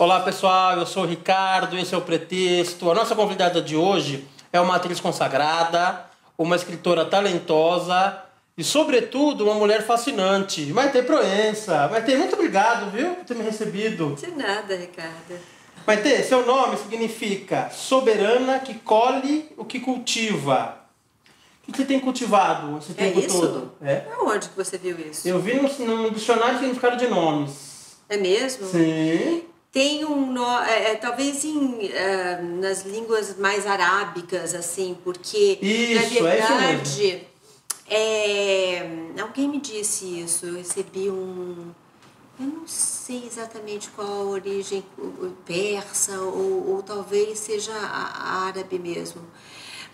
Olá pessoal, eu sou o Ricardo, esse é o Pretexto. A nossa convidada de hoje é uma atriz consagrada, uma escritora talentosa e, sobretudo, uma mulher fascinante. Maitê Proença. Maitê, muito obrigado, viu, por ter me recebido. De nada, Ricardo. Maitê, seu nome significa soberana que colhe o que cultiva. O que você tem cultivado esse tempo isso? todo? É? Onde que você viu isso? Eu vi no dicionário de significado de nomes. É mesmo? Sim. Tem talvez nas línguas mais arábicas, assim, porque Isso, na é isso verdade, alguém me disse isso, eu recebi eu não sei exatamente qual a origem, persa ou talvez seja a árabe mesmo,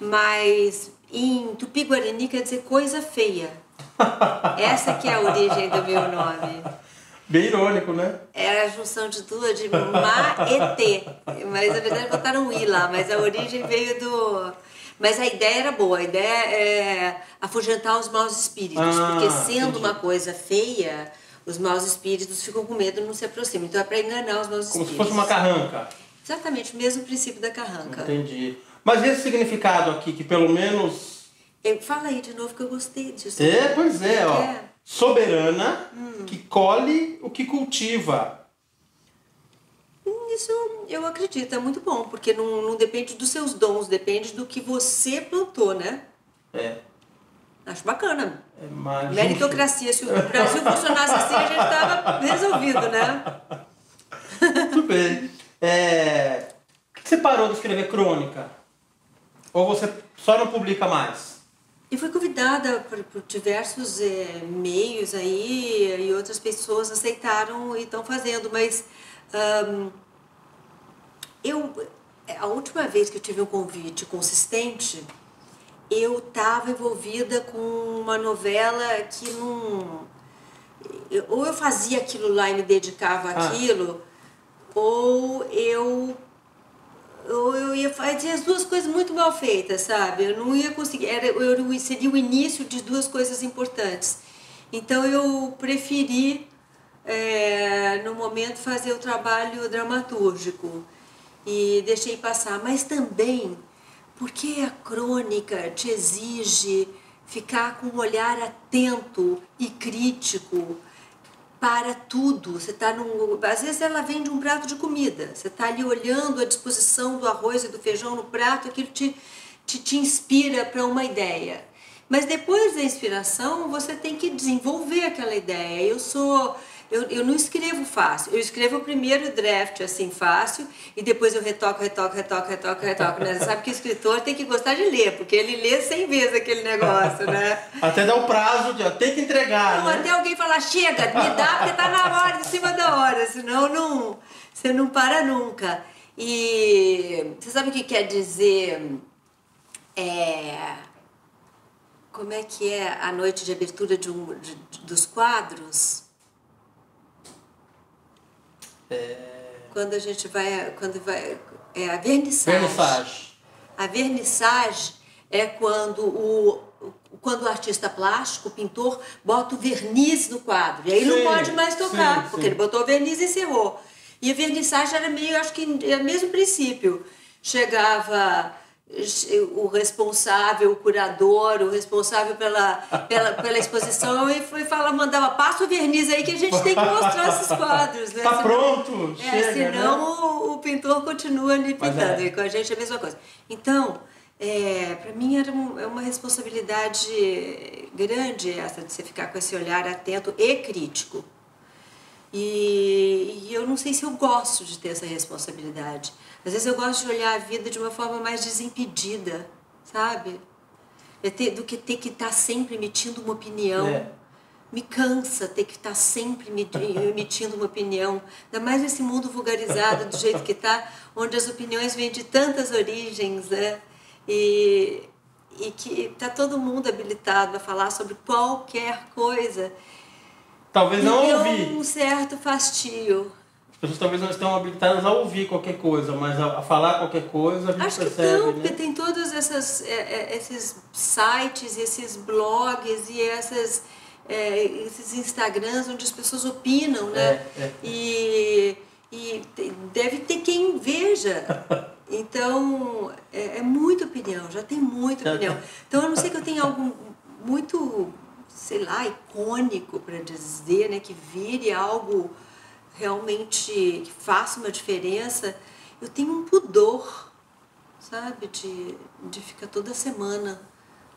mas em Tupi-Guarani quer dizer coisa feia. Essa que é a origem do meu nome. Bem irônico, né? Era a junção de duas, de Ma e T. Mas na verdade botaram um I lá, mas a origem veio do... Mas a ideia era boa, a ideia é afugentar os maus espíritos, porque sendo uma coisa feia, os maus espíritos ficam com medo e não se aproximam. Então é para enganar os maus espíritos. Como se fosse uma carranca. Exatamente, o mesmo princípio da carranca. Entendi. Mas esse significado aqui, que pelo menos... Fala aí de novo que eu gostei disso. Pois é, ó. Soberana, que colhe o que cultiva. Isso eu acredito, é muito bom, porque não depende dos seus dons, depende do que você plantou, né? Acho bacana. Meritocracia, se o Brasil funcionasse assim, a gente estava resolvido, né? Muito bem. Por que você parou de escrever crônica? Ou você só não publica mais? Eu fui convidada por diversos meios aí e outras pessoas aceitaram e estão fazendo, mas a última vez que eu tive um convite consistente, eu estava envolvida com uma novela que não... Ou eu fazia aquilo lá e me dedicava àquilo, ou eu ia fazer as duas coisas muito mal feitas, sabe? Eu não ia conseguir, seria o início de duas coisas importantes. Então eu preferi, no momento, fazer o trabalho dramatúrgico e deixei passar. Mas também porque a crônica te exige ficar com um olhar atento e crítico para tudo. Você tá às vezes ela vem de um prato de comida, você está ali olhando a disposição do arroz e do feijão no prato, aquilo te inspira para uma ideia. Mas depois da inspiração, você tem que desenvolver aquela ideia. Eu não escrevo fácil, eu escrevo o primeiro draft assim fácil e depois eu retoco, né? Você sabe que o escritor tem que gostar de ler, porque ele lê 100 vezes aquele negócio, né? Até dar o prazo, tem que entregar, né? Até alguém falar, chega, me dá porque tá na hora, em cima da hora, senão você não para nunca. E você sabe o que quer dizer, como é que é a noite de abertura dos quadros? Quando a gente vai, a vernissage. A vernissage é quando o artista plástico, o pintor, bota o verniz no quadro. E aí não pode mais tocar, porque ele botou o verniz e encerrou. E a vernissage era meio, acho que é o mesmo princípio. Chegava o responsável, o curador, o responsável pela exposição e mandava, passa o verniz aí que a gente tem que mostrar esses quadros. Né? Tá pronto, chega, senão né? o pintor continua ali pintando, e com a gente é a mesma coisa. Então, para mim é uma responsabilidade grande essa de você ficar com esse olhar atento e crítico. E eu não sei se eu gosto de ter essa responsabilidade. Às vezes eu gosto de olhar a vida de uma forma mais desimpedida, sabe? Do que ter que estar sempre emitindo uma opinião. Me cansa ter que estar sempre emitindo uma opinião. Ainda mais nesse mundo vulgarizado do jeito que está, onde as opiniões vêm de tantas origens, né? E que está todo mundo habilitado a falar sobre qualquer coisa. Talvez não ouvir. Um certo fastio. As pessoas talvez não estão habilitadas a ouvir qualquer coisa, mas a falar qualquer coisa a gente Acho percebe, que não, né? porque tem todos esses sites, esses blogs e esses Instagrams onde as pessoas opinam, né? E E deve ter quem veja. Então, é muita opinião, já tem muita opinião. Então, a não ser que eu tenha algo muito, sei lá, icônico para dizer, né, que vire algo realmente que faça uma diferença, eu tenho um pudor, sabe, de ficar toda semana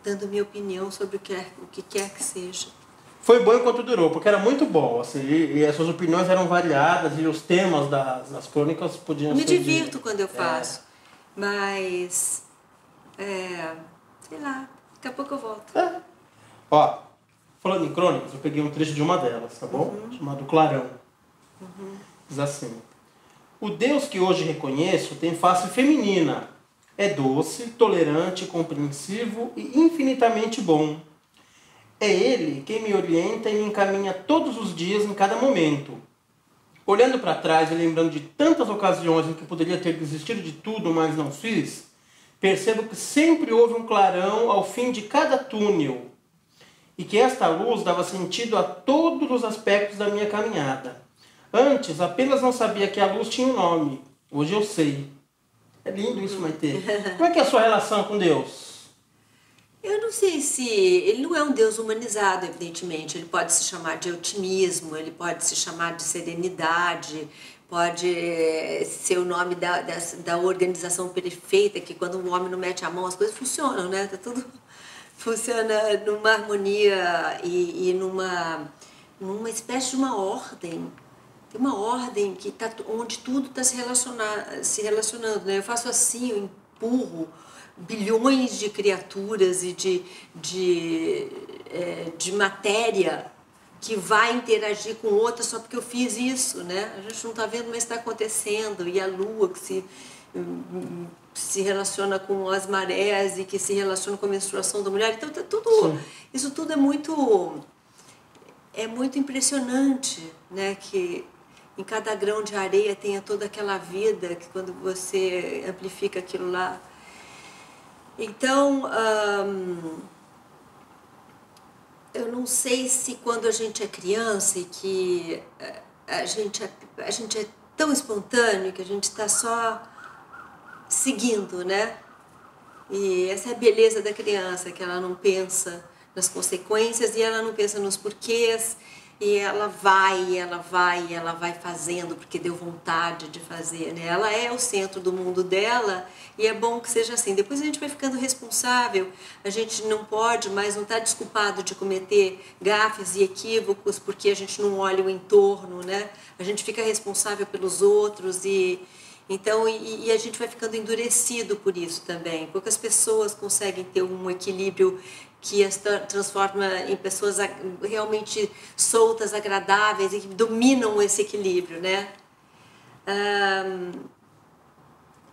dando minha opinião sobre o que quer que seja. Foi bom enquanto durou, porque era muito bom, assim, e as suas opiniões eram variadas e os temas das crônicas podiam Me ser... divirto quando eu faço, mas, sei lá, daqui a pouco eu volto. Ó, falando em crônicas, eu peguei um trecho de uma delas, tá bom? Chamado Clarão. Diz assim: o Deus que hoje reconheço tem face feminina. É doce, tolerante, compreensivo e infinitamente bom. É Ele quem me orienta e me encaminha todos os dias, em cada momento. Olhando para trás e lembrando de tantas ocasiões em que poderia ter desistido de tudo, mas não fiz, percebo que sempre houve um clarão ao fim de cada túnel e que esta luz dava sentido a todos os aspectos da minha caminhada. Antes, apenas não sabia que a luz tinha um nome. Hoje eu sei. É lindo isso, Maitê. Como é que é a sua relação com Deus? Eu não sei se... Ele não é um Deus humanizado, evidentemente. Ele pode se chamar de otimismo, ele pode se chamar de serenidade, pode ser o nome da organização perfeita, que quando o homem não mete a mão, as coisas funcionam, né? Tá tudo funciona numa harmonia e numa espécie de uma ordem. Tem uma ordem que onde tudo está se relacionando, né? Eu faço assim, eu empurro bilhões de criaturas e de matéria que vai interagir com outra só porque eu fiz isso, né? A gente não está vendo, mas está acontecendo. E a lua que se relaciona com as marés e que se relaciona com a menstruação da mulher. Então, isso tudo é muito impressionante, né? Que em cada grão de areia tenha toda aquela vida que quando você amplifica aquilo lá. Então, eu não sei se quando a gente é criança e que a gente é tão espontâneo que a gente está só seguindo, né? E essa é a beleza da criança, que ela não pensa nas consequências e ela não pensa nos porquês, e ela vai fazendo porque deu vontade de fazer, né? Ela é o centro do mundo dela e é bom que seja assim. Depois a gente vai ficando responsável, a gente não pode mais, não está desculpado de cometer gafes e equívocos porque a gente não olha o entorno, né? A gente fica responsável pelos outros então, a gente vai ficando endurecido por isso também. Poucas pessoas conseguem ter um equilíbrio que as transforma em pessoas realmente soltas, agradáveis e que dominam esse equilíbrio, né?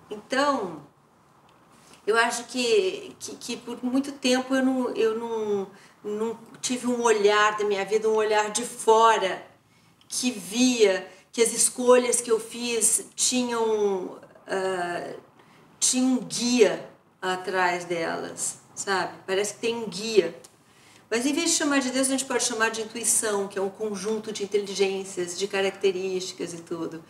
Então, eu acho que por muito tempo eu não tive um olhar da minha vida, um olhar de fora que via que as escolhas que eu fiz tinham um guia atrás delas, sabe? Parece que tem um guia. Mas em vez de chamar de Deus, a gente pode chamar de intuição, que é um conjunto de inteligências, de características e tudo.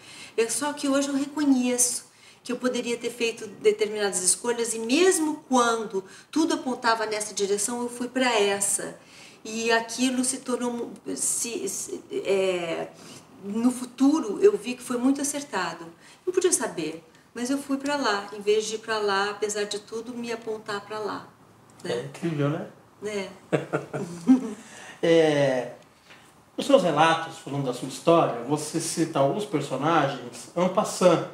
Só que hoje eu reconheço que eu poderia ter feito determinadas escolhas e mesmo quando tudo apontava nessa direção, eu fui para essa. E aquilo se tornou... no futuro eu vi que foi muito acertado. Não podia saber, mas eu fui para lá, em vez de ir para lá, apesar de tudo, me apontar para lá. Né? É incrível, né? Nos seus relatos, falando da sua história, você cita alguns personagens en passant.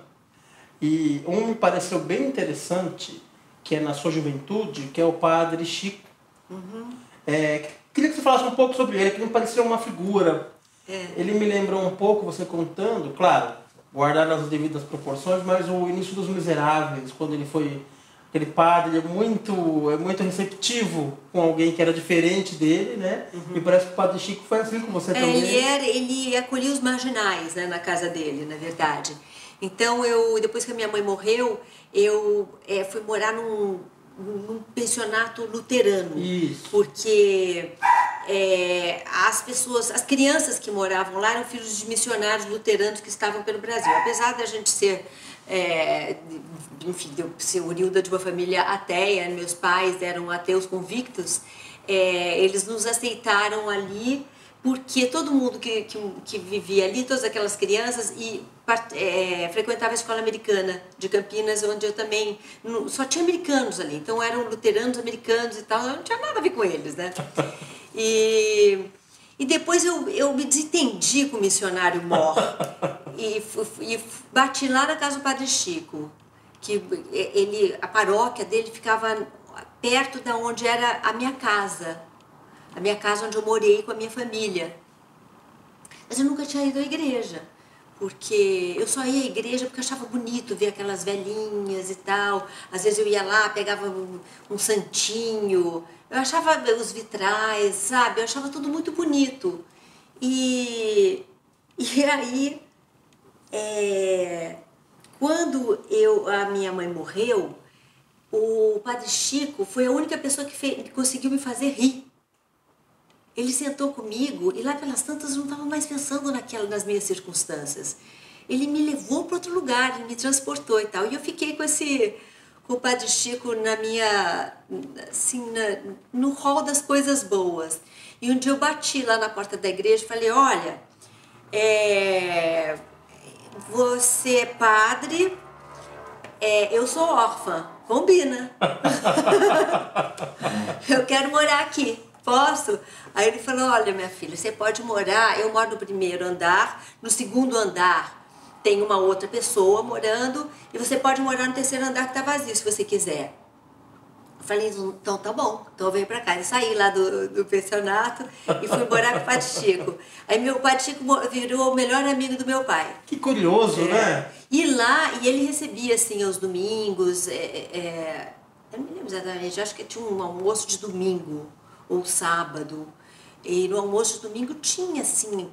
E um me pareceu bem interessante, que é na sua juventude, que é o padre Chico. Queria que você falasse um pouco sobre ele, que me pareceu uma figura. Ele me lembrou um pouco, você contando, claro, guardar as devidas proporções, mas o início dos Miseráveis, quando ele foi aquele padre é muito receptivo com alguém que era diferente dele, né? E parece que o padre Chico foi assim com você também. Ele acolhia os marginais, né, na casa dele, na verdade. Então, depois que a minha mãe morreu, eu fui morar num pensionato luterano. Isso. Porque as crianças que moravam lá eram filhos de missionários luteranos que estavam pelo Brasil. Apesar da gente ser, enfim, de eu ser oriunda de uma família ateia, meus pais eram ateus convictos, eles nos aceitaram ali porque todo mundo que vivia ali, todas aquelas crianças, frequentava a escola americana de Campinas, onde eu também... Só tinha americanos ali, então eram luteranos americanos e tal, eu não tinha nada a ver com eles, né? E depois eu me desentendi com o missionário Mor e bati lá na casa do Padre Chico, que a paróquia dele ficava perto da onde era a minha casa onde eu morei com a minha família. Mas eu nunca tinha ido à igreja, porque eu só ia à igreja porque eu achava bonito ver aquelas velhinhas e tal. Às vezes eu ia lá, pegava um santinho, eu achava os vitrais, sabe? Eu achava tudo muito bonito. E aí, quando a minha mãe morreu, o Padre Chico foi a única pessoa que conseguiu me fazer rir. Ele sentou comigo e lá pelas tantas eu não estava mais pensando nas minhas circunstâncias. Ele me levou para outro lugar, ele me transportou e tal. E eu fiquei com o Padre Chico no hall das coisas boas. E um dia eu bati lá na porta da igreja e falei, olha, você é padre, eu sou órfã, combina. Eu quero morar aqui. Posso? Aí ele falou, olha minha filha, você pode morar, eu moro no primeiro andar, no segundo andar tem uma outra pessoa morando e você pode morar no terceiro andar que tá vazio, se você quiser. Eu falei, então tá bom, então eu venho pra cá. Eu saí lá do pensionato e fui morar com o Padre Chico. Aí meu Padre Chico virou o melhor amigo do meu pai. Que curioso, né? E ele recebia assim aos domingos, eu não me lembro exatamente, acho que tinha um almoço de domingo ou sábado, e no almoço de domingo tinha assim,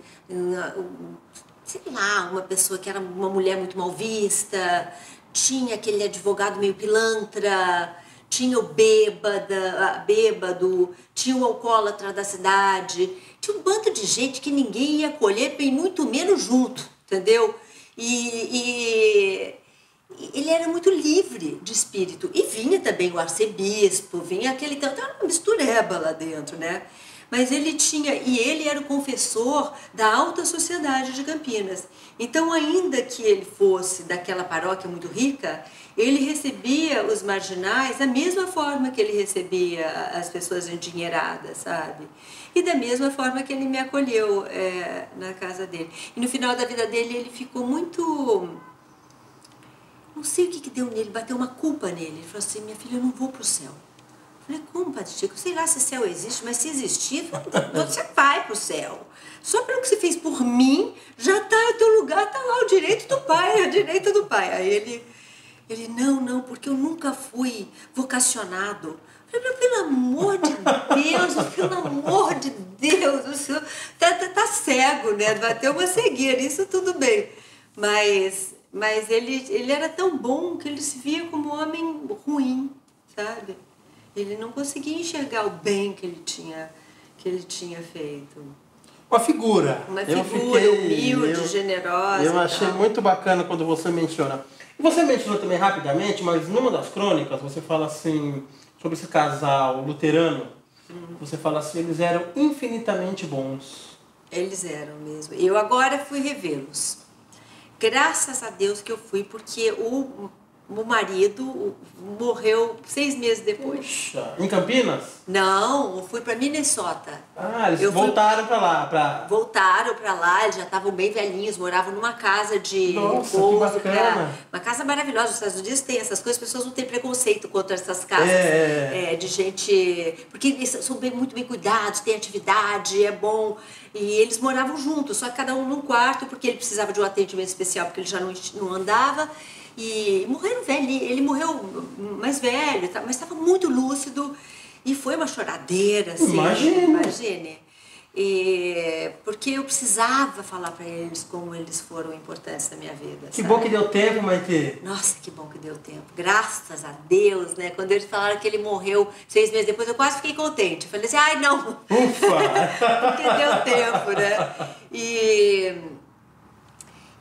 sei lá, uma pessoa que era uma mulher muito mal vista, tinha aquele advogado meio pilantra, tinha o bêbado, tinha o alcoólatra da cidade, tinha um bando de gente que ninguém ia acolher, bem muito menos junto, entendeu? E ele era muito livre de espírito. E vinha também o arcebispo, vinha aquele... Então, era uma mistureba lá dentro, né? Mas ele era o confessor da alta sociedade de Campinas. Então, ainda que ele fosse daquela paróquia muito rica, ele recebia os marginais da mesma forma que ele recebia as pessoas endinheiradas, sabe? E da mesma forma que ele me acolheu na casa dele. E no final da vida dele, ele ficou muito... Não sei o que deu nele, bateu uma culpa nele. Ele falou assim, minha filha, eu não vou para o céu. Eu falei, como, Padre Chico? Sei lá se o céu existe, mas se existir, você vai para o céu. Só pelo que você fez por mim, já está o teu lugar, está lá, o direito do pai, é o direito do pai. Aí ele não, porque eu nunca fui vocacionado. Eu falei, pelo amor de Deus, o senhor tá cego, né? Bateu uma cegueira, isso tudo bem. Mas ele era tão bom que ele se via como um homem ruim, sabe? Ele não conseguia enxergar o bem que ele tinha feito. Uma figura. Humilde, generosa. Eu achei muito bacana quando você menciona. E você mencionou também rapidamente, mas numa das crônicas você fala assim, sobre esse casal luterano, você fala assim, eles eram infinitamente bons. Eles eram mesmo. Eu agora fui revê-los. Graças a Deus que eu fui, porque o marido morreu 6 meses depois. Puxa, em Campinas? Não, eu fui para Minnesota. Ah, eles voltaram para lá. Voltaram para lá, eles já estavam bem velhinhos, moravam numa casa de repouso. Uma casa maravilhosa. Nos Estados Unidos tem essas coisas, as pessoas não têm preconceito contra essas casas de gente... Porque eles são muito bem cuidados, tem atividade, é bom. E eles moravam juntos, só que cada um num quarto, porque ele precisava de um atendimento especial, porque ele já não andava. E morreram velho, ele morreu mais velho, mas estava muito lúcido e foi uma choradeira, assim, imagine. Porque eu precisava falar para eles como eles foram importantes na minha vida. Que bom que deu tempo, Maitê. Nossa, que bom que deu tempo. Graças a Deus, né? Quando eles falaram que ele morreu 6 meses depois, eu quase fiquei contente. Eu falei assim, ai, não. Ufa! Porque deu tempo, né?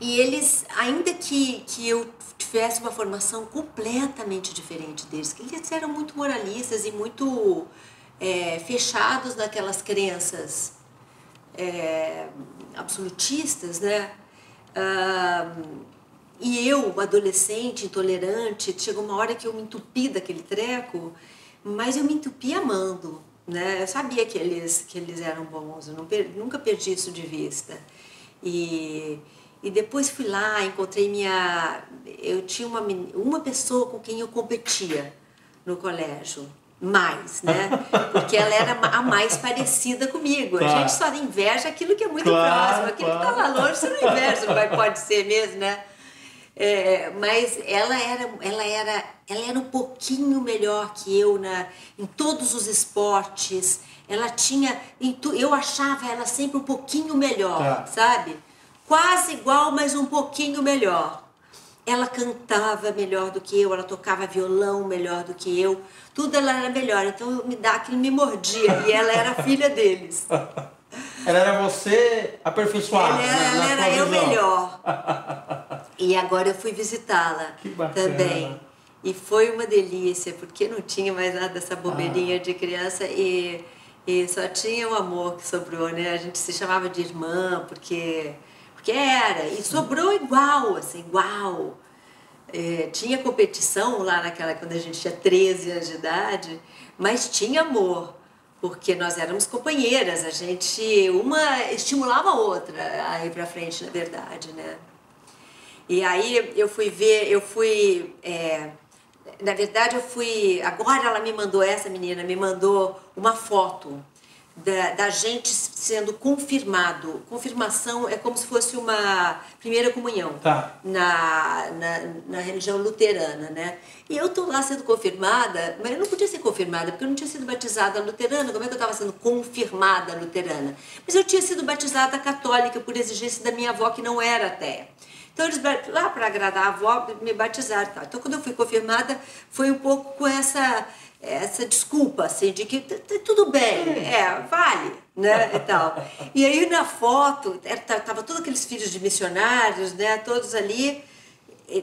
E eles, ainda que eu tivesse uma formação completamente diferente deles, que eles eram muito moralistas e muito fechados naquelas crenças absolutistas, né? E eu, adolescente, intolerante, chegou uma hora que eu me entupi daquele treco, mas eu me entupi amando, né? Eu sabia que eles eram bons, eu nunca perdi isso de vista. E depois fui lá, encontrei eu tinha uma pessoa com quem eu competia no colégio, né? Porque ela era a mais parecida comigo. Claro. A gente só inveja aquilo que é muito próximo, aquilo que está lá longe você não inveja, não pode ser mesmo, né? Mas ela era um pouquinho melhor que eu em todos os esportes. Ela tinha, eu achava ela sempre um pouquinho melhor, sabe? Quase igual, mas um pouquinho melhor. Ela cantava melhor do que eu, ela tocava violão melhor do que eu, tudo ela era melhor, então aquilo me mordia, e ela era filha deles. Ela era você aperfeiçoada. Ela era eu melhor. E agora eu fui visitá-la também. E foi uma delícia, porque não tinha mais nada dessa bobeirinha de criança e só tinha o amor que sobrou, né? A gente se chamava de irmã, porque era, e sobrou igual, assim, igual. Tinha competição lá quando a gente tinha 13 anos de idade, mas tinha amor, porque nós éramos companheiras, uma estimulava a outra a ir pra frente, na verdade, né? E aí agora essa menina me mandou uma foto da gente sendo confirmado. Confirmação é como se fosse uma primeira comunhão na religião luterana, né? E eu estou lá sendo confirmada, mas eu não podia ser confirmada, porque eu não tinha sido batizada luterana. Como é que eu estava sendo confirmada luterana? Mas eu tinha sido batizada católica por exigência da minha avó, que não era ateia. Então, eles, lá para agradar a avó, me batizaram. Tá? Então, quando eu fui confirmada, foi um pouco com essa desculpa, assim, de que tudo bem, vale, né, e tal. E aí, na foto, tava todos aqueles filhos de missionários, né, todos ali,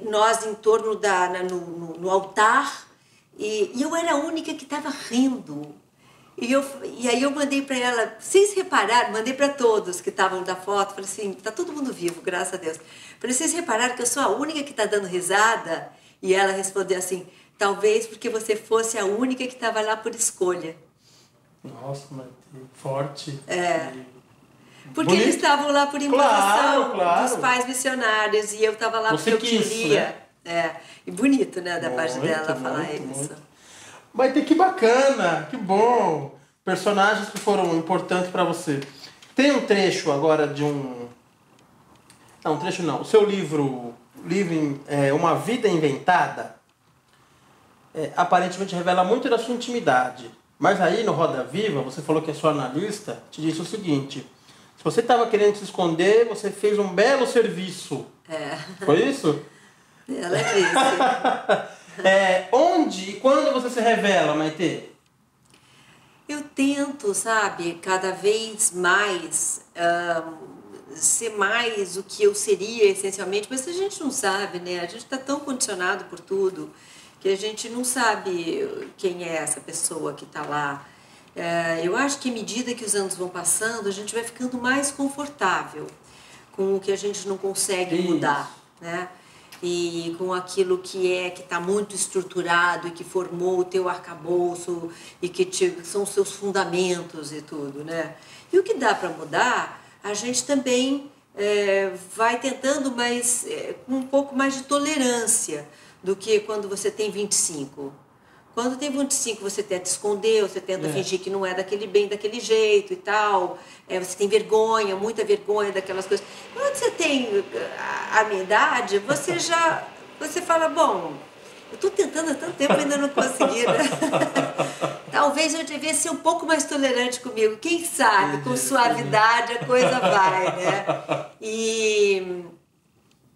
nós em torno no altar, e eu era a única que estava rindo. E aí eu mandei para ela, vocês repararam, mandei para todos que estavam da foto, falei assim, tá todo mundo vivo, graças a Deus. Falei, vocês repararam que eu sou a única que está dando risada? E ela respondeu assim, talvez porque você fosse a única que estava lá por escolha. Nossa, mas forte. Porque bonito. Eles estavam lá por imposição dos pais missionários e eu estava lá porque eu queria. Né? E bonito, né, da parte dela falar isso. Muito. Mas que bacana, que bom. Personagens que foram importantes para você. Tem um trecho agora de um... Não, um trecho não. O seu livro Uma Vida Inventada, aparentemente revela muito da sua intimidade. Mas aí no Roda Viva, você falou que é sua analista, te disse o seguinte: se você estava querendo se esconder, você fez um belo serviço. Foi isso? Ela disse. Onde e quando você se revela, Maitê? Eu tento, sabe, cada vez mais ser mais o que eu seria essencialmente, mas a gente não sabe, né? A gente está tão condicionado por tudo que a gente não sabe quem é essa pessoa que está lá. Eu acho que à medida que os anos vão passando, a gente vai ficando mais confortável com o que a gente não consegue mudar, né? E com aquilo que está muito estruturado e que formou o teu arcabouço e que são os seus fundamentos e tudo, né? E o que dá para mudar, a gente também vai tentando com um pouco mais de tolerância do que quando você tem 25. Quando tem 25, você tenta esconder, você tenta fingir que não é daquele jeito e tal. Você tem vergonha, muita vergonha daquelas coisas. Quando você tem a minha idade, você fala, bom, eu estou tentando há tanto tempo e ainda não consegui, né? talvez eu devesse ser um pouco mais tolerante comigo. Quem sabe, com suavidade a coisa vai, né?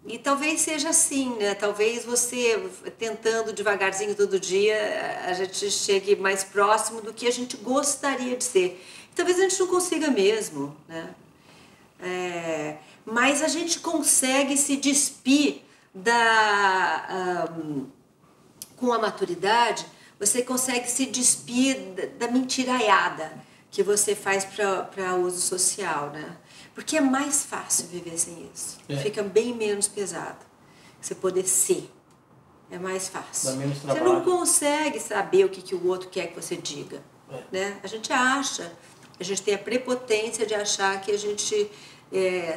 E talvez seja assim, né? Talvez você, tentando devagarzinho todo dia, a gente chegue mais próximo do que a gente gostaria de ser. Talvez a gente não consiga mesmo, né? Mas a gente consegue se despir com a maturidade, você consegue se despir da mentiraiada que você faz para uso social, né? Porque é mais fácil viver sem isso. Fica bem menos pesado. Você poder ser. É mais fácil. Dá menos você trabalho. não consegue saber o que o outro quer que você diga. Né? A gente acha. A gente tem a prepotência de achar que a gente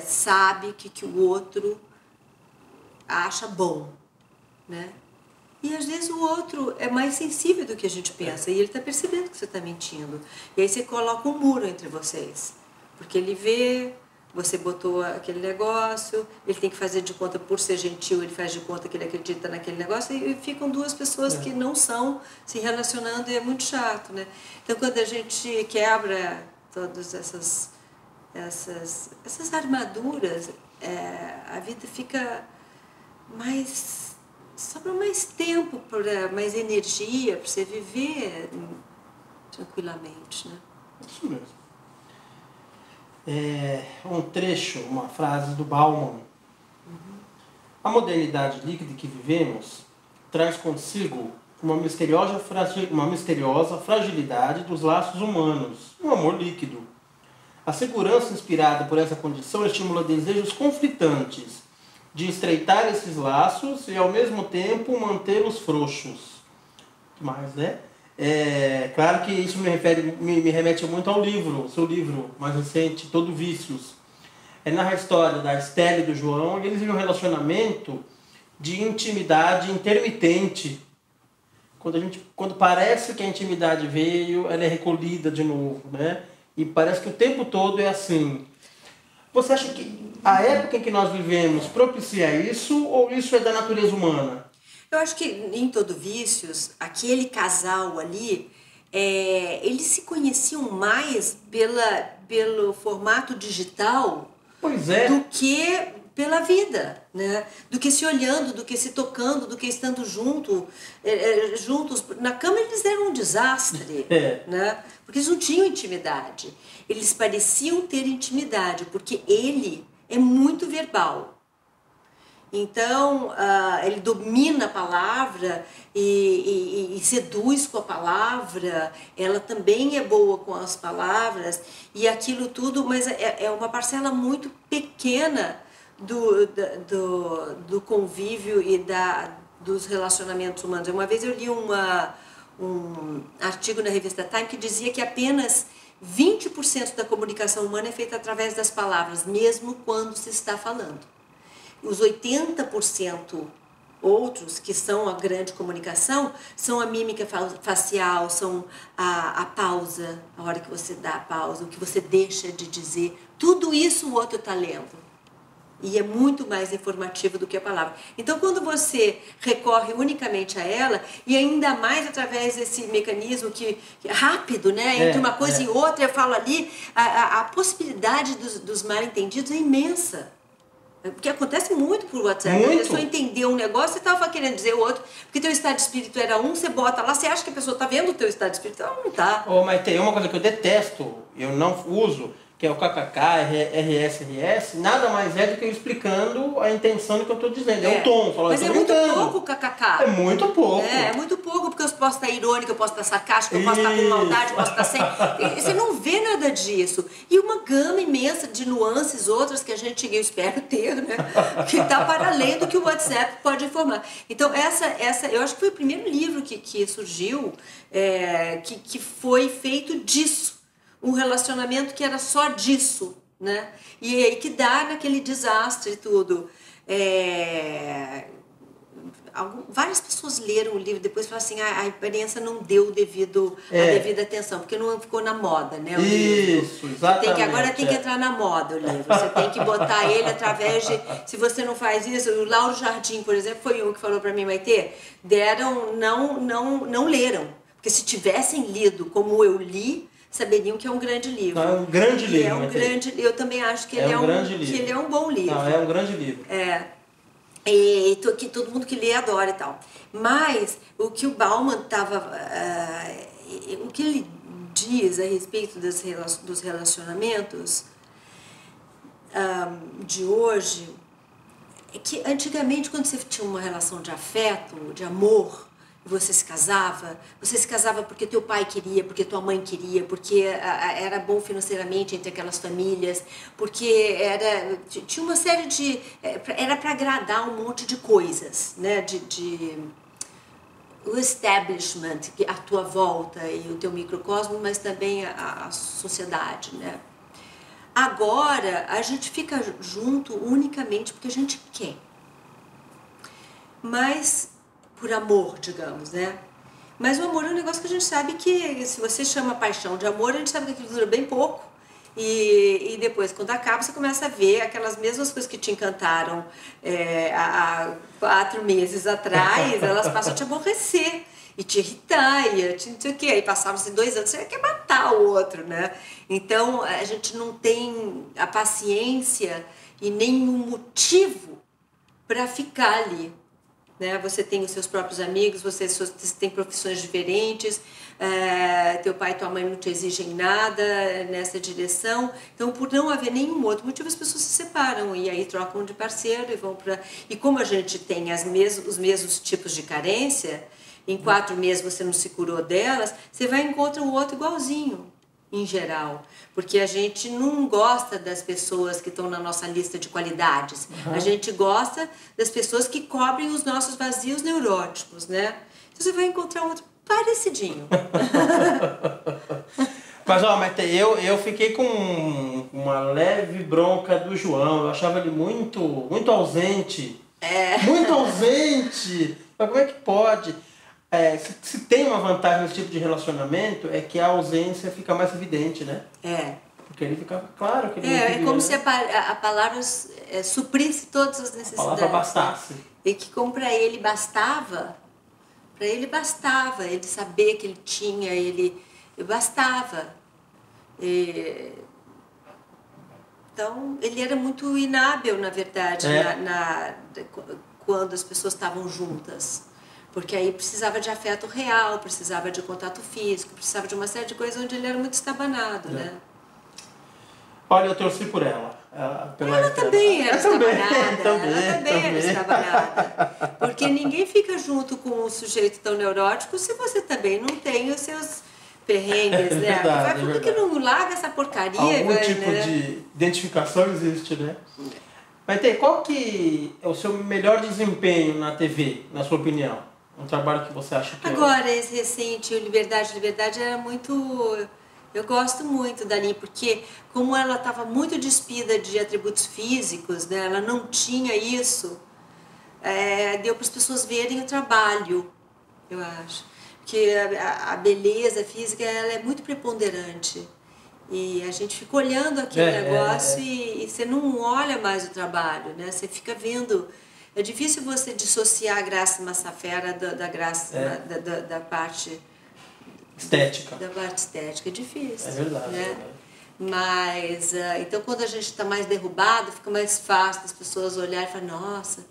sabe o que o outro acha bom. Né? E às vezes o outro é mais sensível do que a gente pensa. E ele está percebendo que você está mentindo. E aí você coloca um muro entre vocês. Porque ele vê... Você botou aquele negócio, ele tem que fazer de conta, por ser gentil, ele faz de conta que ele acredita naquele negócio, e ficam duas pessoas que não são se relacionando, e é muito chato, né? Então, quando a gente quebra todas essas armaduras, a vida fica mais... sobra mais tempo, mais energia para você viver tranquilamente, né? Isso mesmo. Um trecho, uma frase do Bauman. A modernidade líquida que vivemos traz consigo uma misteriosa fragilidade dos laços humanos, um amor líquido. A segurança inspirada por essa condição estimula desejos conflitantes de estreitar esses laços e, ao mesmo tempo, mantê-los frouxos. Mas, né? Claro que isso me remete muito ao livro, seu livro mais recente, Todo Vícios. Narra a história da Estela e do João, e eles vivem um relacionamento de intimidade intermitente. Quando parece que a intimidade veio, ela é recolhida de novo, né? E parece que o tempo todo é assim. Você acha que a época em que nós vivemos propicia isso, ou isso é da natureza humana? Eu acho que em Todo Vícios, aquele casal ali, eles se conheciam mais pelo formato digital do que pela vida, né? Do que se olhando, do que se tocando, do que estando juntos. Na cama eles eram um desastre, né? Porque eles não tinham intimidade. Eles pareciam ter intimidade, porque ele é muito verbal. Então, ele domina a palavra e seduz com a palavra, ela também é boa com as palavras, e aquilo tudo, mas é uma parcela muito pequena do convívio e dos relacionamentos humanos. Uma vez eu li um artigo na revista Time que dizia que apenas 20% da comunicação humana é feita através das palavras, mesmo quando se está falando. Os 80% outros, que são a grande comunicação, são a mímica facial, são a pausa, a hora que você dá a pausa, o que você deixa de dizer. Tudo isso o outro está lendo. E é muito mais informativo do que a palavra. Então, quando você recorre unicamente a ela, e ainda mais através desse mecanismo que rápido, né? Entre uma coisa e outra, eu falo ali, a possibilidade dos mal-entendidos é imensa. Porque acontece muito por WhatsApp. Muito. A pessoa entendeu um negócio, você estava querendo dizer o outro, porque teu estado de espírito era um, você bota lá, você acha que a pessoa está vendo o teu estado de espírito, ela não está. Mas tem uma coisa que eu detesto, eu não uso, que é o kkk, RS, nada mais é do que eu explicando a intenção do que eu estou dizendo. É o tom, falando. Mas é muito pouco o kkk. É muito pouco. É muito pouco, porque eu posso estar irônica, eu posso estar sarcástica, eu posso estar com maldade, eu posso estar sem... Você não vê nada disso. E uma gama imensa de nuances outras que a gente, eu espero ter, né? Que está para além do que o WhatsApp pode informar. Então, essa eu acho que foi o primeiro livro que surgiu, que foi feito disso. Um relacionamento que era só disso, né? E aí que dá naquele desastre e tudo. Várias pessoas leram o livro depois e falaram assim, a imprensa não deu a devida atenção, porque não ficou na moda, né? O Isso, livro. exatamente. Agora tem que entrar na moda o livro. Você tem que botar ele através de... Se você não faz isso, o Lauro Jardim, por exemplo, foi um que falou para mim, Maitê, não leram. Porque se tivessem lido como eu li, saberiam que é um grande livro. Não, é um grande livro. É um grande, eu também acho que, que ele é um bom livro. Não, é um grande livro. E que todo mundo que lê adora e tal. Mas o que o Bauman estava... o que ele diz a respeito dos relacionamentos de hoje é que antigamente, quando você tinha uma relação de afeto, de amor, você se casava porque teu pai queria, porque tua mãe queria, porque era bom financeiramente entre aquelas famílias, porque tinha uma série de... era para agradar um monte de coisas, né? O establishment, a tua volta e o teu microcosmo, mas também a sociedade, né? Agora, a gente fica junto unicamente porque a gente quer. Mas, por amor, digamos, né? Mas o amor é um negócio que a gente sabe que, se você chama paixão de amor, a gente sabe que aquilo dura bem pouco. E depois, quando acaba, você começa a ver aquelas mesmas coisas que te encantaram há 4 meses atrás, elas passam a te aborrecer e te irritar, e não sei o quê. Aí passavam-se 2 anos, você quer matar o outro, né? Então, a gente não tem a paciência e nenhum motivo para ficar ali. Né? Você tem os seus próprios amigos, você tem profissões diferentes, teu pai e tua mãe não te exigem nada nessa direção. Então, por não haver nenhum outro motivo, as pessoas se separam e aí trocam de parceiro e vão para... E como a gente tem os mesmos tipos de carência, em 4 meses você não se curou delas, você vai e encontra o outro igualzinho, em geral. Porque a gente não gosta das pessoas que estão na nossa lista de qualidades. A gente gosta das pessoas que cobrem os nossos vazios neuróticos, né? Então você vai encontrar um outro parecidinho. Mas, eu fiquei com uma leve bronca do João. Eu achava ele muito ausente. Muito ausente. Mas como é que pode? Se tem uma vantagem nesse tipo de relacionamento, é que a ausência fica mais evidente, né? Porque ele ficava claro que ele não queria, como né? se a palavra suprisse todas as necessidades. A palavra bastasse. E que como para ele bastava, ele saber que ele tinha, bastava. Então, ele era muito inábil, na verdade, quando as pessoas estavam juntas. Porque aí precisava de afeto real, precisava de contato físico, precisava de uma série de coisas onde ele era muito estabanado, né? Olha, eu torci por ela. Ela também era estabanada. Porque ninguém fica junto com um sujeito tão neurótico se você também não tem os seus perrengues, né? Por que não larga essa porcaria? Algum tipo de identificação existe, né? Mas qual que é o seu melhor desempenho na TV, na sua opinião? Um trabalho que você acha que Agora, esse recente, o Liberdade era muito... Eu gosto muito dali, porque como ela estava muito despida de atributos físicos, né, ela não tinha isso, deu para as pessoas verem o trabalho, eu acho. Porque a beleza física ela é muito preponderante. E a gente fica olhando aquele negócio e você não olha mais o trabalho, né? Você fica vendo... É difícil você dissociar a Graça Massafera da graça da parte estética. Da parte estética é difícil. É verdade. Né? Mas então quando a gente está mais derrubado, fica mais fácil das pessoas olharem e falar, nossa,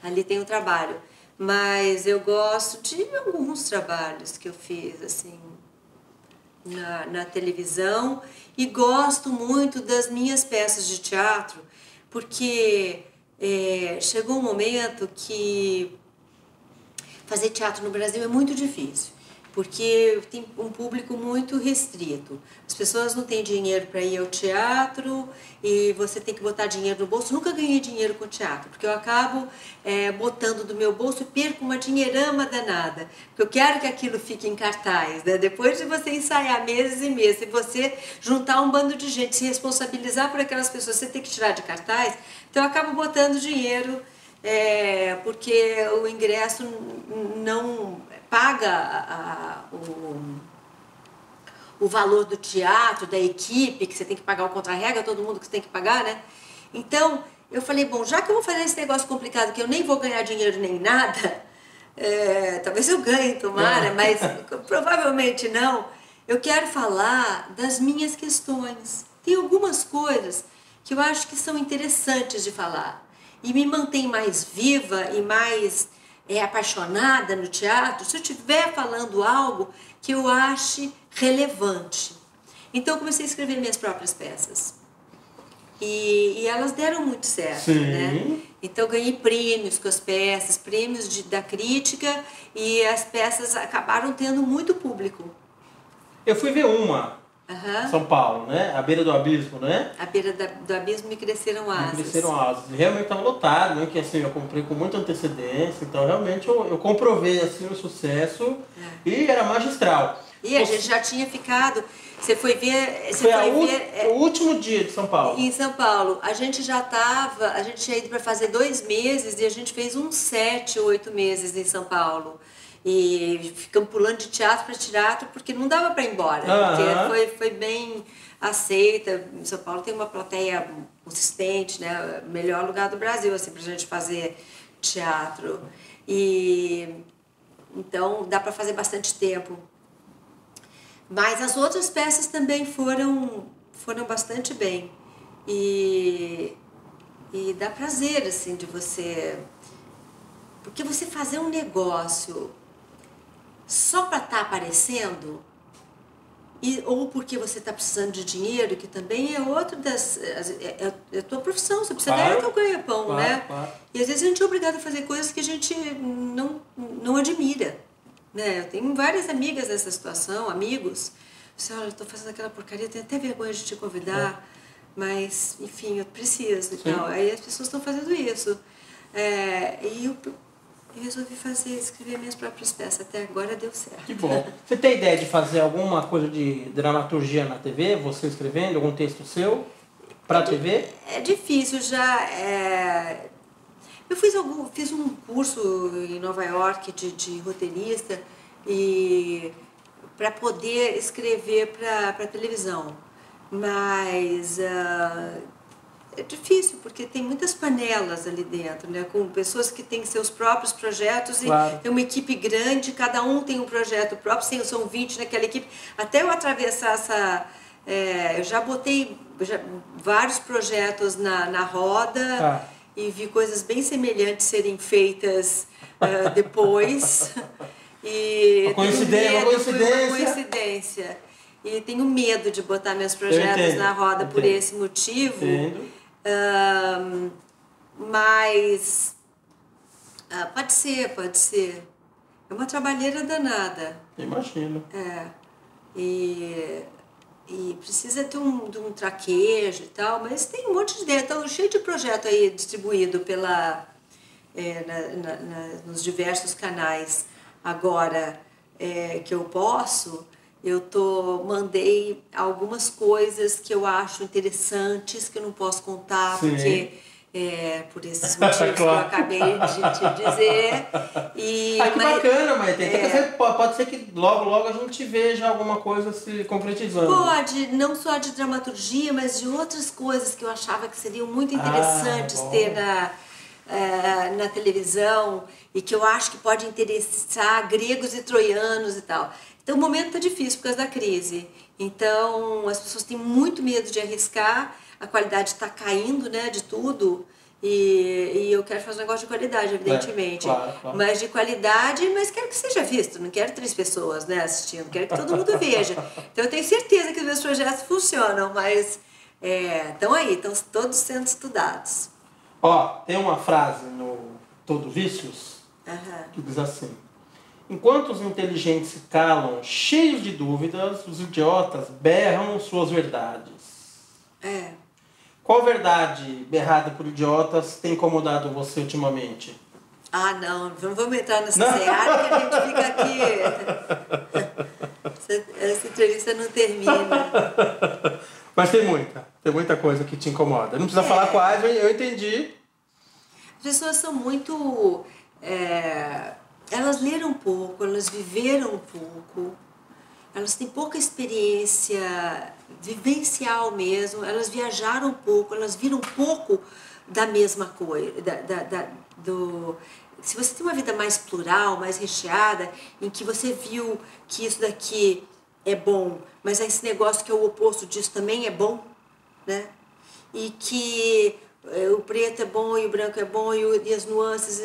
ali tem um trabalho. Mas eu gosto de alguns trabalhos que eu fiz assim na televisão e gosto muito das minhas peças de teatro, porque chegou um momento que fazer teatro no Brasil é muito difícil, porque tem um público muito restrito. As pessoas não têm dinheiro para ir ao teatro e você tem que botar dinheiro no bolso. Nunca ganhei dinheiro com teatro, porque eu acabo botando do meu bolso e perco uma dinheirama danada. Porque eu quero que aquilo fique em cartaz, né? Depois de você ensaiar meses e meses, se você juntar um bando de gente, se responsabilizar por aquelas pessoas, você tem que tirar de cartaz, então eu acabo botando dinheiro, porque o ingresso não paga o valor do teatro, da equipe, que você tem que pagar o contra-regra, todo mundo que você tem que pagar, né? Então, eu falei, bom, já que eu vou fazer esse negócio complicado, que eu nem vou ganhar dinheiro nem nada, talvez eu ganhe, tomara, mas provavelmente não. Eu quero falar das minhas questões. Tem algumas coisas que eu acho que são interessantes de falar e me mantém mais viva e mais apaixonada no teatro se eu estiver falando algo que eu ache relevante. Então eu comecei a escrever minhas próprias peças e elas deram muito certo, Sim. né? Então eu ganhei prêmios com as peças, prêmios da crítica, e as peças acabaram tendo muito público. Eu fui ver uma, São Paulo, né? À beira do abismo, né? À beira do abismo me cresceram asas. Me cresceram asas. Realmente estava lotado, né? Que assim, eu comprei com muita antecedência, então realmente eu comprovei assim, o sucesso e era magistral. E a gente já tinha ficado... Você foi ver... O último dia de São Paulo. Em São Paulo. A gente já estava... A gente tinha ido para fazer 2 meses e a gente fez uns 7 ou 8 meses em São Paulo. E ficamos pulando de teatro para teatro porque não dava para ir embora. Porque foi bem aceita. Em São Paulo tem uma plateia consistente, né? Melhor lugar do Brasil assim, para a gente fazer teatro. E então dá para fazer bastante tempo. Mas as outras peças também foram bastante bem. E dá prazer, assim, de você... Porque você fazer um negócio só para estar aparecendo, ou porque você está precisando de dinheiro, que também é outra das... É a tua profissão, você precisa ganhar teu ganha-pão, né? Claro. E às vezes a gente é obrigado a fazer coisas que a gente não admira. Né? Eu tenho várias amigas nessa situação, amigos. Você, olha, eu estou fazendo aquela porcaria, tenho até vergonha de te convidar, mas, enfim, eu preciso e tal. Aí as pessoas estão fazendo isso. E eu resolvi escrever minhas próprias peças. Até agora deu certo. Que bom. Você tem ideia de fazer alguma coisa de dramaturgia na TV? Você escrevendo algum texto seu para a TV? É difícil já. Eu fiz um curso em Nova York de roteirista e para poder escrever para televisão, mas é difícil porque tem muitas panelas ali dentro, né? Com pessoas que têm seus próprios projetos e tem uma equipe grande, cada um tem um projeto próprio, são 20 naquela equipe. Até eu atravessar essa... eu já botei vários projetos na roda e vi coisas bem semelhantes serem feitas depois. E uma coincidência. E tenho medo de botar meus projetos na roda por esse motivo. Mas pode ser. É uma trabalheira danada. Imagino. E precisa ter de um traquejo e tal, mas tem um monte de ideia. Então, cheio de projeto aí distribuído nos diversos canais. Agora que eu posso, mandei algumas coisas que eu acho interessantes, que eu não posso contar, porque por esses motivos que eu acabei de te dizer. Que bacana, Maite. Pode ser que logo a gente veja alguma coisa se concretizando. Pode, não só de dramaturgia, mas de outras coisas que eu achava que seriam muito interessantes ter na televisão e que eu acho que pode interessar gregos e troianos e tal. Então o momento está difícil por causa da crise. Então as pessoas têm muito medo de arriscar, a qualidade está caindo, né, de tudo. E eu quero fazer um negócio de qualidade, evidentemente. Claro. Mas de qualidade, mas quero que seja visto. Não quero 3 pessoas, né, assistindo, quero que todo mundo veja. Então eu tenho certeza que os meus projetos funcionam, mas estão aí, estão todos sendo estudados. Tem uma frase no Todo Vícios que diz assim: enquanto os inteligentes se calam, cheios de dúvidas, os idiotas berram suas verdades. Qual verdade berrada por idiotas tem incomodado você ultimamente? Não vamos entrar nessa seara que a gente fica aqui. Essa entrevista não termina. Mas tem muita coisa que te incomoda. Não precisa falar quais, eu entendi. As pessoas são muito... elas leram pouco, elas viveram pouco, elas têm pouca experiência vivencial mesmo, elas viajaram pouco, elas viram pouco da mesma coisa, se você tem uma vida mais plural, mais recheada, em que você viu que isso daqui é bom, mas esse negócio que é o oposto disso também é bom, né? E que o preto é bom e o branco é bom e as nuances,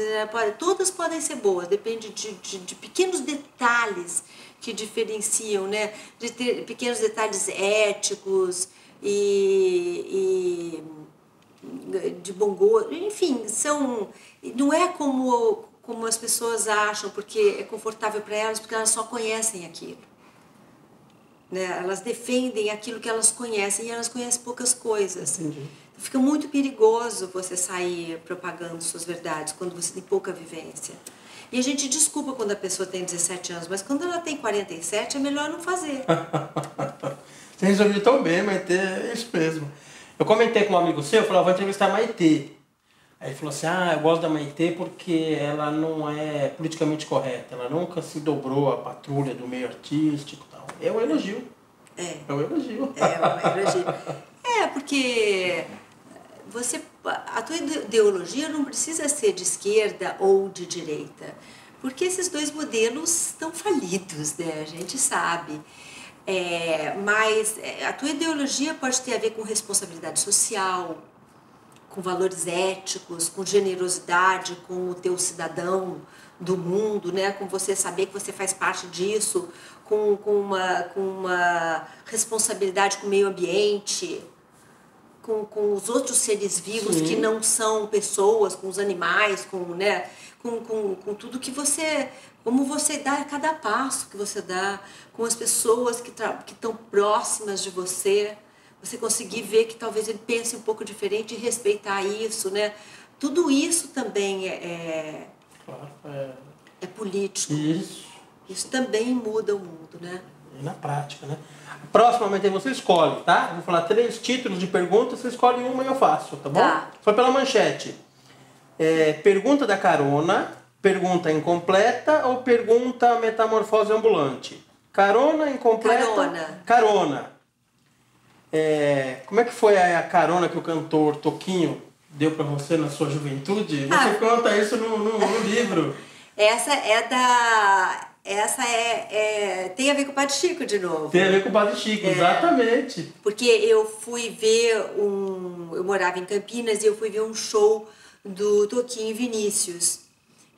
todas podem ser boas, depende de pequenos detalhes que diferenciam, né? De ter pequenos detalhes éticos e de bom gosto, enfim, não é como as pessoas acham, porque é confortável para elas, porque elas só conhecem aquilo. Né? Elas defendem aquilo que elas conhecem e elas conhecem poucas coisas. Entendi. Fica muito perigoso você sair propagando suas verdades quando você tem pouca vivência. E a gente desculpa quando a pessoa tem 17 anos, mas quando ela tem 47 é melhor não fazer. Você resolveu tão bem, Maitê, é isso mesmo. Eu comentei com um amigo seu, eu falei, vou entrevistar a Maitê. Aí ele falou assim, eu gosto da Maitê porque ela não é politicamente correta, ela nunca se dobrou à patrulha do meio artístico e tal. É um elogio. É um elogio. É um elogio. Porque a tua ideologia não precisa ser de esquerda ou de direita, porque esses dois modelos estão falidos, né? A gente sabe. Mas a tua ideologia pode ter a ver com responsabilidade social, com valores éticos, com generosidade com o teu cidadão do mundo, né? Com você saber que você faz parte disso, com uma responsabilidade com o meio ambiente, com os outros seres vivos. Sim. Que não são pessoas, com os animais, com tudo que você... Como você dá a cada passo que você dá, com as pessoas que estão próximas de você, você conseguir ver que talvez ele pense um pouco diferente e respeitar isso, né? Tudo isso também é político. Isso também muda o mundo, né? E na prática, né? Proximamente você escolhe, tá? Eu vou falar 3 títulos de perguntas, você escolhe uma e eu faço, tá bom? Tá. Foi pela manchete. Pergunta da carona, pergunta incompleta ou pergunta metamorfose ambulante? Carona, incompleta... Carona. Como é que foi a carona que o cantor Toquinho deu pra você na sua juventude? Você conta isso no livro. Tem a ver com o Padre Chico de novo. Tem a ver com o Padre Chico, exatamente. Porque eu fui ver eu morava em Campinas e eu fui ver um show do Toquinho Vinícius.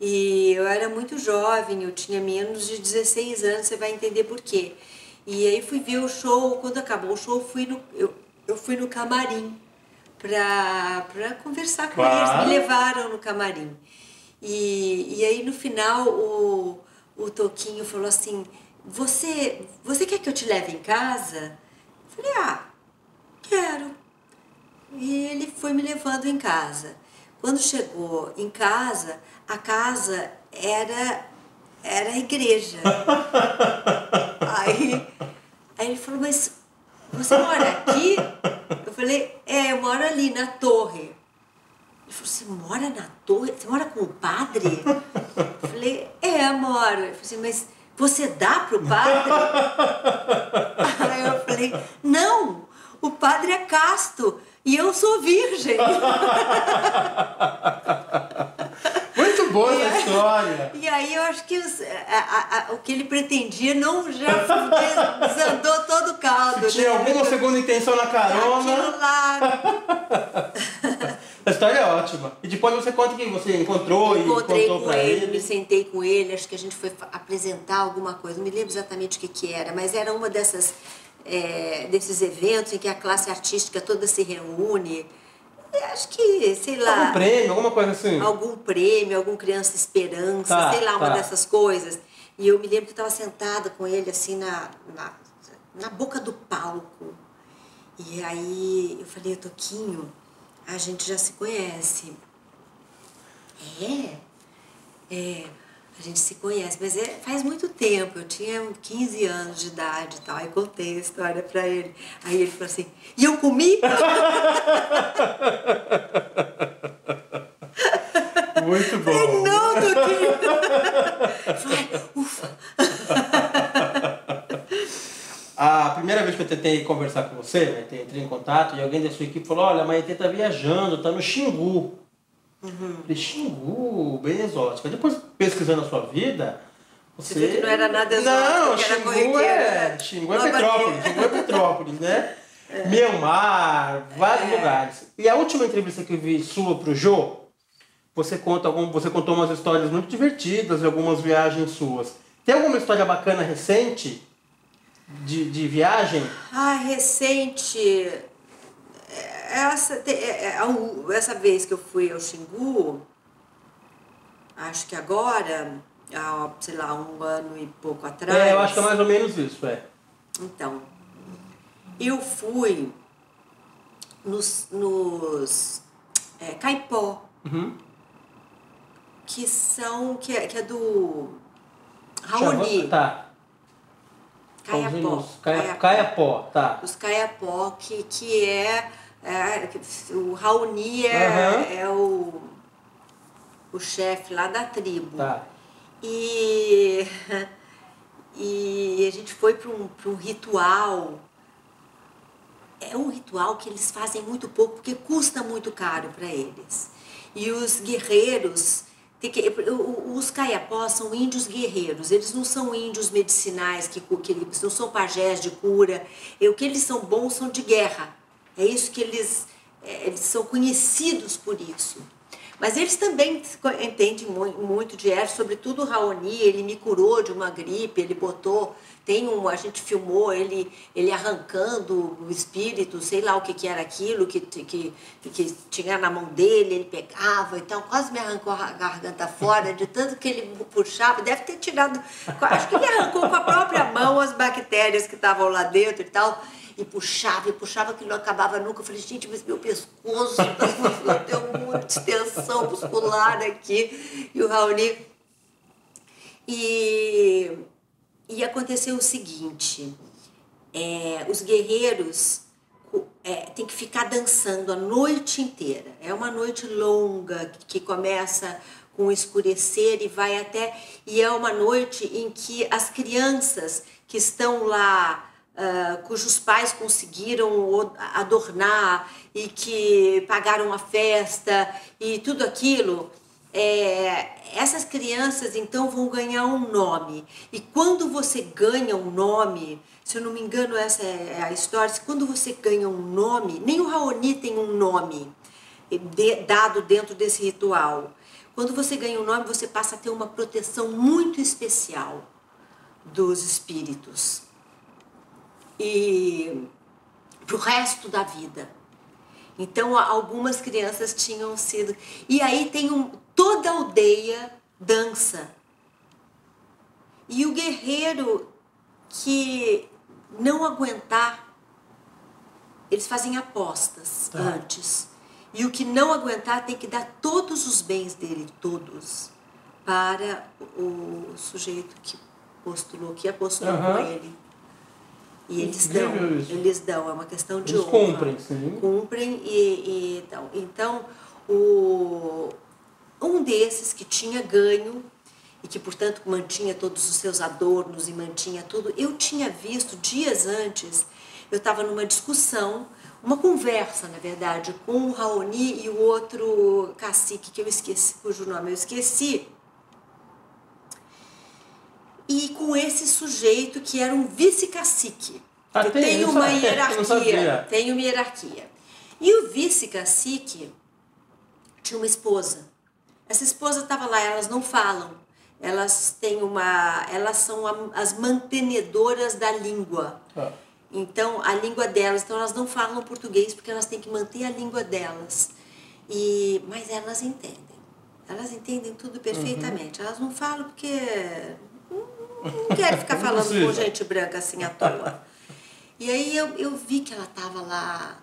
E eu era muito jovem, eu tinha menos de 16 anos, você vai entender por quê. E aí fui ver o show, quando acabou o show, eu fui no camarim pra conversar com eles, me levaram no camarim. E aí no final o Toquinho falou assim, você quer que eu te leve em casa? Eu falei, quero. E ele foi me levando em casa. Quando chegou em casa, a casa era a igreja. Aí ele falou, mas você mora aqui? Eu falei, eu moro ali na torre. Ele falou, você mora na torre? Você mora com o padre? Eu falei, moro. Ele falou assim, mas você dá pro padre? Aí eu falei, não, o padre é casto e eu sou virgem. Muito boa essa história. E aí eu acho que o que ele pretendia já desandou todo o caldo. Tinha alguma segunda intenção na carona. Aquilo lá. A história é ótima. E depois você conta que você encontrou e contou pra ele. Me sentei com ele, acho que a gente foi apresentar alguma coisa, não me lembro exatamente o que era, mas era uma desses eventos em que a classe artística toda se reúne. Acho que, sei lá... Algum prêmio, alguma coisa assim? Algum prêmio, algum Criança Esperança, sei lá, uma dessas coisas. E eu me lembro que eu estava sentada com ele, assim, na boca do palco. E aí eu falei, Toquinho, a gente já se conhece. A gente se conhece, mas faz muito tempo, eu tinha 15 anos de idade e tal, aí contei a história pra ele. Aí ele falou assim, e eu comi? Muito bom. Falei, não, Toquinho. Falei, ufa. A primeira vez que eu tentei conversar com você, né, entrei em contato e alguém da sua equipe falou, olha, a Maitê tá viajando, tá no Xingu. Falei, Xingu, bem exótica. Depois, pesquisando a sua vida, você viu que não era nada exótico, não, que era Xingu é Petrópolis, Xingu é Petrópolis, né? Mianmar, vários lugares. E a última entrevista que eu vi sua pro Jô, você contou umas histórias muito divertidas de algumas viagens suas. Tem alguma história bacana recente de viagem? Recente. Essa vez que eu fui ao Xingu, acho que agora, sei lá, 1 ano e pouco atrás. Eu acho que é mais ou menos isso, Então, eu fui nos Caipó, que é do Raoni. Tá. Caiapó, tá. Os Caiapó, que é o Raoni é o chefe lá da tribo. Tá. E a gente foi para um ritual. É um ritual que eles fazem muito pouco, porque custa muito caro para eles. E os guerreiros, os Caiapós são índios guerreiros, eles não são índios medicinais, que eles não são pajés de cura. O que eles são bons são de guerra. É isso que eles são conhecidos por isso. Mas eles também entendem muito de ervas, sobretudo o Raoni. Ele me curou de uma gripe, ele botou, a gente filmou ele arrancando o espírito, sei lá o que era aquilo, que tinha na mão dele, ele pegava e tal, quase me arrancou a garganta fora, de tanto que ele puxava, deve ter tirado, acho que ele arrancou com a própria mão as bactérias que estavam lá dentro e tal. E puxava, que não acabava nunca. Eu falei, gente, mas meu pescoço, eu tenho muita extensão muscular aqui. E o Raoni. E aconteceu o seguinte, os guerreiros têm que ficar dançando a noite inteira. É uma noite longa, que começa com o escurecer e vai até... E é uma noite em que as crianças que estão lá... cujos pais conseguiram adornar e que pagaram a festa e tudo aquilo, essas crianças então vão ganhar um nome. E quando você ganha um nome, se eu não me engano essa é a história, quando você ganha um nome, nem o Raoni tem um nome dado dentro desse ritual. Quando você ganha um nome, você passa a ter uma proteção muito especial dos espíritos. E pro resto da vida. Então, algumas crianças tinham sido... E aí toda a aldeia dança. E o guerreiro que não aguentar, eles fazem apostas antes. E o que não aguentar tem que dar todos os bens dele, todos, para o sujeito que apostolou com ele. E eles dão, é uma questão de honra. Cumprem, sim. Cumprem e tal. Então, um desses que tinha ganho e que, portanto, mantinha todos os seus adornos e mantinha tudo, eu tinha visto dias antes, eu estava numa discussão, uma conversa, na verdade, com o Raoni e o outro cacique, que eu esqueci, cujo nome eu esqueci, e com esse sujeito que era um vice-cacique. Que tem uma hierarquia. Tem uma hierarquia. E o vice-cacique tinha uma esposa. Essa esposa estava lá, elas não falam. Elas são as mantenedoras da língua. Então, a língua delas, então elas não falam português porque elas têm que manter a língua delas. Mas elas entendem. Elas entendem tudo perfeitamente. Elas não falam porque não querem ficar falando com gente branca assim à toa. E aí eu vi que ela estava lá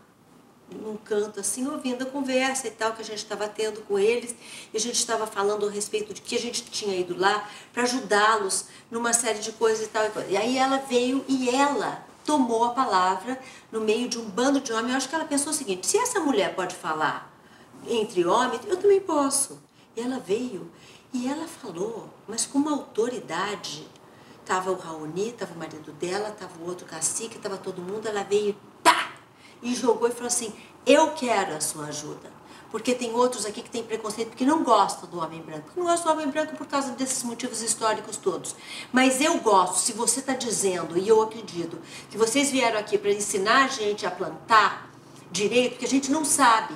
num canto assim, ouvindo a conversa e tal, que a gente estava tendo com eles, e a gente estava falando a respeito de que a gente tinha ido lá para ajudá-los numa série de coisas e tal. E aí ela veio e ela tomou a palavra no meio de um bando de homens. Eu acho que ela pensou o seguinte, se essa mulher pode falar entre homens, eu também posso. E ela veio e ela falou, mas com uma autoridade. Tava o Raoni, tava o marido dela, tava o outro cacique, tava todo mundo. Ela veio, tá! E jogou e falou assim, eu quero a sua ajuda. porque tem outros aqui que têm preconceito, porque não gostam do homem branco. Não gostam do homem branco por causa desses motivos históricos todos. Mas eu gosto, se você está dizendo, e eu acredito, que vocês vieram aqui para ensinar a gente a plantar direito, que a gente não sabe.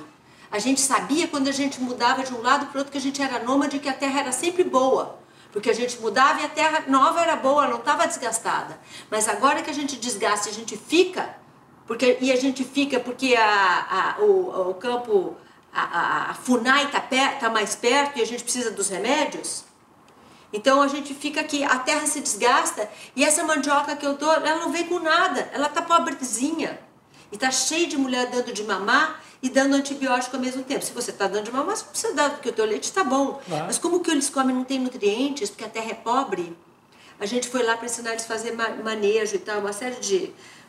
A gente sabia quando a gente mudava de um lado para o outro que a gente era nômade, que a terra era sempre boa. Porque a gente mudava e a terra nova era boa, não estava desgastada. Mas agora que a gente desgasta e a gente fica, porque o campo, a FUNAI está mais perto e a gente precisa dos remédios, então a gente fica aqui, a terra se desgasta e essa mandioca que eu dou, ela não vem com nada, ela está pobrezinha. E está cheio de mulher dando de mamar e dando antibiótico ao mesmo tempo. Se você está dando de mamar, você não precisa dar, porque o teu leite está bom. Ah. Mas como que eles comem não tem nutrientes, porque a terra é pobre, a gente foi lá para ensinar eles a fazer manejo e tal, uma série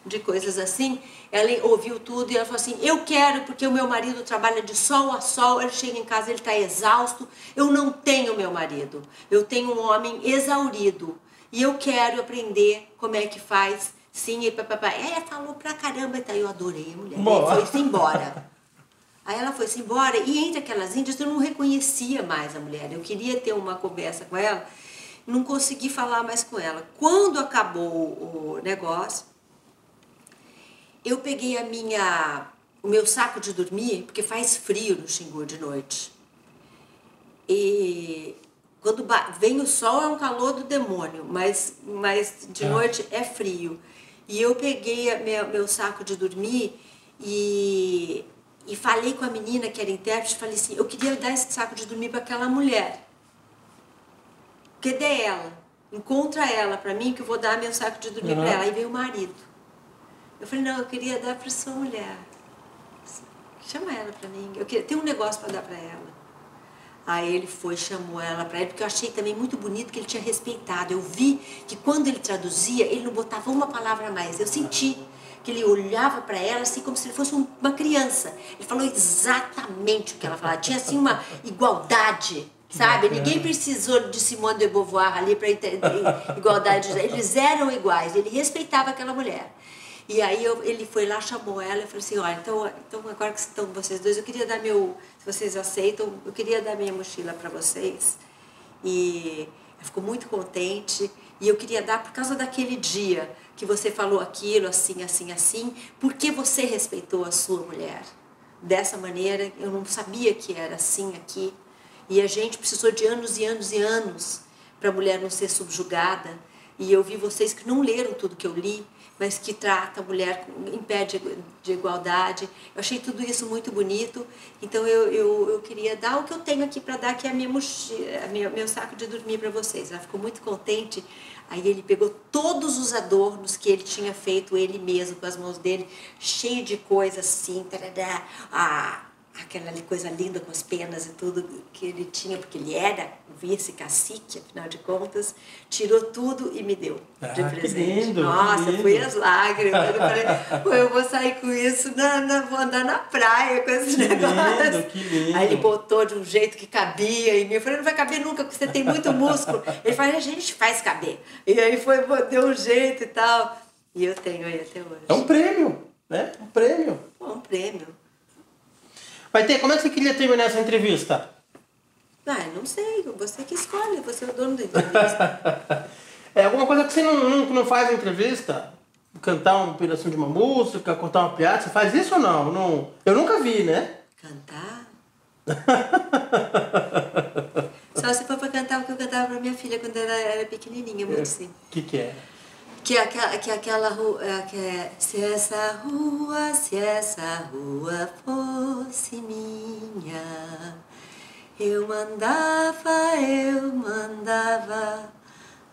de coisas assim. Ela ouviu tudo e ela falou assim, eu quero, porque o meu marido trabalha de sol a sol, ele chega em casa, ele está exausto, eu não tenho meu marido, eu tenho um homem exaurido e eu quero aprender como é que faz. Sim, e papai, falou pra caramba, então eu adorei a mulher. E foi-se embora. Aí ela foi-se embora, e entre aquelas índias eu não reconhecia mais a mulher. Eu queria ter uma conversa com ela, não consegui falar mais com ela. Quando acabou o negócio, eu peguei o meu saco de dormir, porque faz frio no Xingu de noite. E quando vem o sol é um calor do demônio, mas de noite é frio. E eu peguei meu saco de dormir e falei com a menina que era intérprete, falei assim, eu queria dar esse saco de dormir para aquela mulher. Cadê ela? Encontra ela para mim que eu vou dar meu saco de dormir para ela. Aí veio o marido. Eu falei, não, eu queria dar para sua mulher. Chama ela para mim, tem um negócio para dar para ela. Aí ele foi, chamou ela para ele, porque eu achei também muito bonito que ele tinha respeitado. Eu vi que quando ele traduzia, ele não botava uma palavra a mais. Eu senti que ele olhava para ela assim como se ele fosse uma criança. Ele falou exatamente o que ela falava. Tinha assim uma igualdade, sabe? Ninguém precisou de Simone de Beauvoir ali para entender igualdade. Eles eram iguais, ele respeitava aquela mulher. E aí ele foi lá, chamou ela e falou assim, olha, então agora que estão vocês dois, eu queria dar se vocês aceitam, eu queria dar minha mochila para vocês. E ela ficou muito contente e eu queria dar por causa daquele dia que você falou aquilo, assim, assim, assim, porque você respeitou a sua mulher. Dessa maneira, eu não sabia que era assim aqui. E a gente precisou de anos e anos e anos para a mulher não ser subjugada. E eu vi vocês que não leram tudo que eu li, mas que trata a mulher em pé de igualdade. Eu achei tudo isso muito bonito, então eu queria dar o que eu tenho aqui para dar, que é a minha mochila, meu saco de dormir para vocês. Ela ficou muito contente, aí ele pegou todos os adornos que ele tinha feito, ele mesmo, com as mãos dele, cheio de coisa assim, tarará, aquela ali coisa linda com as penas e tudo que ele tinha, porque ele era o vice-cacique, afinal de contas, tirou tudo e me deu de presente. Que lindo, nossa, que lindo. Fui as lágrimas. Eu falei, pô, eu vou sair com isso, vou andar na praia com esse negócio. Que lindo. Aí ele botou de um jeito que cabia em mim. Eu falei, não vai caber nunca, porque você tem muito músculo. Ele falou, a gente faz caber. E aí deu um jeito e tal. E eu tenho aí até hoje. É um prêmio, né? Um prêmio. Um prêmio. Vai ter, como é que você queria terminar essa entrevista? Não sei, você que escolhe, você é o dono da entrevista. É alguma coisa que você não faz na entrevista? Cantar um pedacinho de uma música, contar uma piada, você faz isso ou não? Eu nunca vi, né? Cantar? Só se for pra cantar o que eu cantava pra minha filha quando ela era pequenininha, muito assim. O que é? Que é aquela rua, se essa rua fosse minha, eu mandava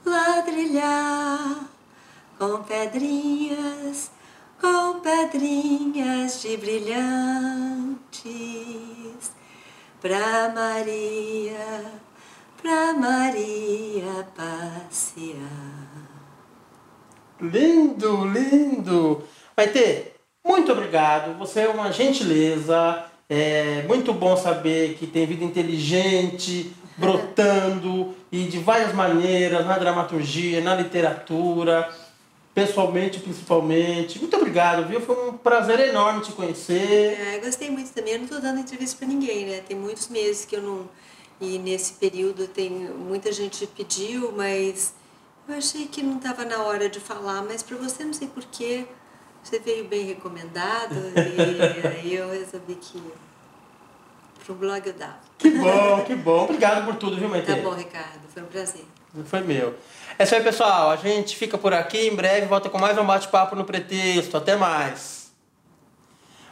ladrilhar com pedrinhas de brilhantes pra Maria passear. Lindo, lindo. Vai ter, muito obrigado. Você é uma gentileza. É muito bom saber que tem vida inteligente, brotando, e de várias maneiras, na dramaturgia, na literatura. pessoalmente, principalmente. Muito obrigado, viu? Foi um prazer enorme te conhecer. Eu gostei muito também. Eu não estou dando entrevista para ninguém, né? Tem muitos meses que eu não... E nesse período tem muita gente pediu, mas eu achei que não estava na hora de falar. Mas para você, não sei porquê, você veio bem recomendado e aí eu resolvi que para o blog eu dava. Que bom, que bom. Obrigado por tudo, viu, Maite? Tá bom, Ricardo. Foi um prazer. Foi meu. É isso aí, pessoal. A gente fica por aqui. Em breve volta com mais um bate-papo no Pretexto. Até mais.